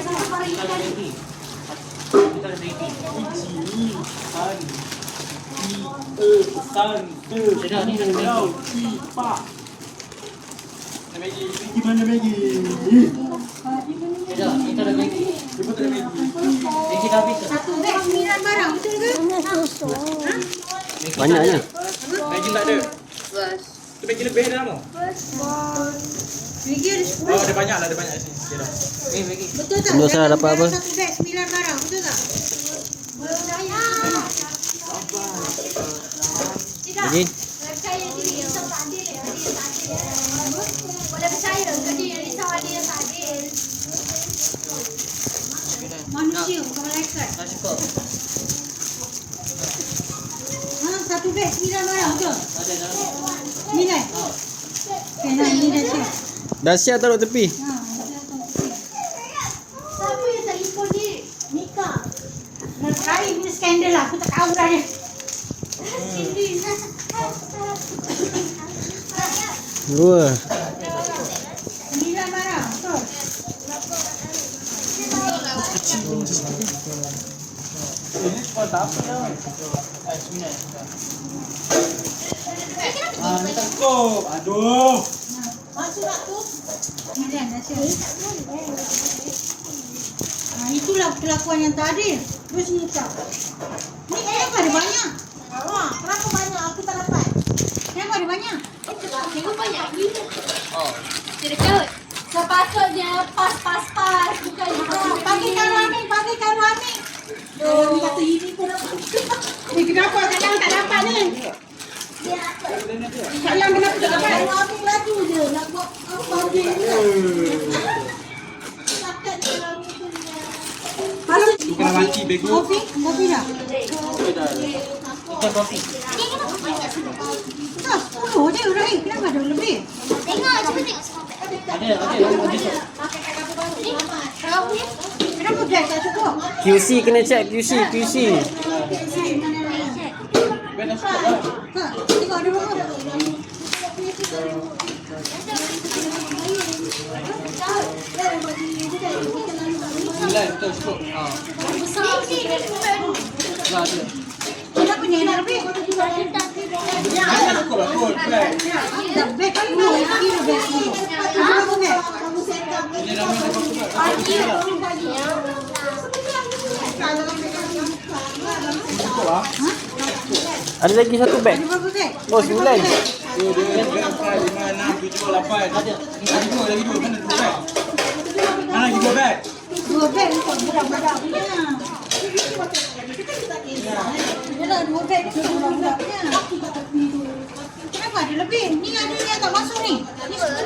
satu para Kita ada ikan. Maggi. Kita ada Maggi. Sedap ni ada Maggi. Gimana Maggi? Sedap, kita ada Maggi. Maggi dah habis ke? Satu beg 9 barang, betul ke? Maggi Banyaknya. Maggi tak ada. Tu Maggi lebih dah lama. Maggi ada 10. Oh, ada banyak lah, ada banyak sini. Okey dah. Maggi. Betul tak? Tunggu saya dapat apa? Satu beg 9 barang, betul tak? Lagi? Percaya diri risau tak adil, ada yang tak adil. Boleh percaya kerja yang risau ada yang tak adil. Manusia, bukan malaikat. Dah cukup. Ha, satu beg 9 barang, betul? Ada dalam. 9. Okey, nah ini dah siap. Dah siap taruh tepi. Ha, dah tahu. Siapa yang tak impon ni? Nika. Nak try ni skandal lah, aku tak tahu dah dia. Sini. Dua. 9 barang, betul? Ini cuma tak apa ya. Ni tak cukup. Aduh. Masuk tak tu? Ni dah siap. Ha, itulah kelakuan yang tak adil. Terus ni tak. Ni kenapa ada banyak? Wah, kenapa banyak aku tak dapat? Kenapa ada banyak? Tengok banyak gila. Oh. Tidak kot. Sepatutnya pas. Bukan Pakai Amin. Oh, ni kata ini pun dapat. Ni kenapa kadang tak dapat ni? Dia apa? Sayang kenapa tak dapat? Kalau ambil laju je nak buat apa dia ni. Takkan dia ambil punya. Masuk. Tu kena mati bego. Kopi dah. Kita kopi. Ni kenapa banyak sangat? Dah 10 je Rahim. Kenapa ada lebih? Tengok, cuba tengok sampai. Ada tu. Ni tahu ni. Kenapa gas tak cukup? QC kena check QC. Ben dah cukup dah. Ha, tengok ada berapa? Sembilan betul cukup. Ha. Besar ni. Dah ada. Kenapa ni ada lebih? Dah cukup lah kot. Ben. Dah beg 10. Kira beg 10. Berapa beg? Ini ramai dah cukup. Cukup lah. Ada lagi satu beg. Ada berapa beg? Oh, 9. Dua, empat, lima, enam, tujuh, lapan. Ada. Lagi dua. Mana dua beg? Mana lagi dua beg? 2 beg untuk budak-budak punya. Yalah 2 beg untuk budak-budak punya. Kenapa ada lebih? Ni ada yang tak masuk ni. Ni 10.